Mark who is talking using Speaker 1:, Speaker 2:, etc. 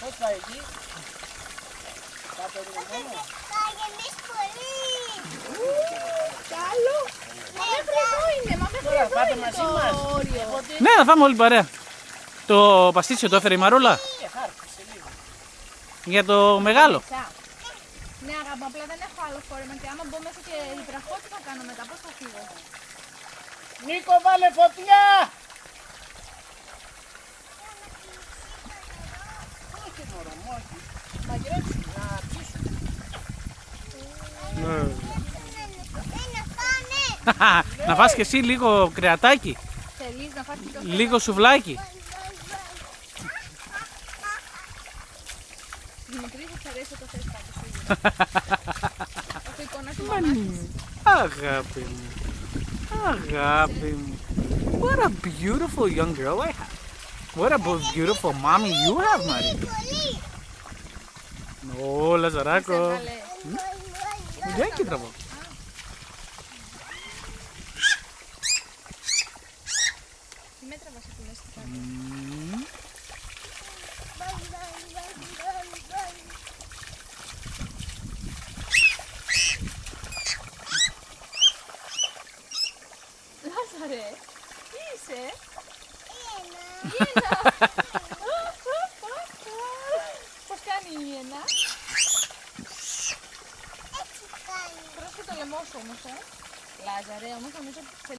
Speaker 1: Πόσα εκεί. Κάτω λίγο μόνο.
Speaker 2: Θα γεμίσει πολύ.
Speaker 3: Καλό. Μα μέχρι εδώ είναι, μα μέχρι
Speaker 1: Τώρα
Speaker 3: εδώ
Speaker 1: πάτε
Speaker 3: είναι
Speaker 1: μαζί
Speaker 3: το
Speaker 1: μας.
Speaker 3: όριο.
Speaker 4: Ναι, θα φάμε όλοι παρέα. Το παστίτσιο το έφερε η Μαρούλα
Speaker 1: Χάρτησε λίγο.
Speaker 4: για το μεγάλο.
Speaker 3: Ναι, αγάπη, απλά δεν έχω άλλο φόρεμα και άμα μπω μέσα και υδραχώ, τι θα κάνω μετά, πώς θα φύγω.
Speaker 1: Νίκο, βάλε φωτιά! Όχι μωρό μου, όχι. Μαγειρέψου, να ψήσουν.
Speaker 2: Ένα φάνε.
Speaker 4: Να φας και εσύ λίγο κρεατάκι,
Speaker 3: Θελείς να φας και το
Speaker 4: λίγο σουβλάκι.
Speaker 3: Δημητρή, θα σ' αρέσει το θες κάτω σίγουρα. Έχω εικόνα του μαμάς.
Speaker 4: Αγάπη μου. Αγάπη μου. What a beautiful young girl I have. What a beautiful mommy you have, Marie.
Speaker 2: Πολύ.
Speaker 4: Ω, Λαζαράκο.
Speaker 3: Έβγαλε.
Speaker 4: Γεια και τραβώ.
Speaker 3: Τι μέτρα μας εκεί μέσα στην κάτω. Λάζαρε, τι είσαι?
Speaker 2: Ένα.
Speaker 3: Ένα.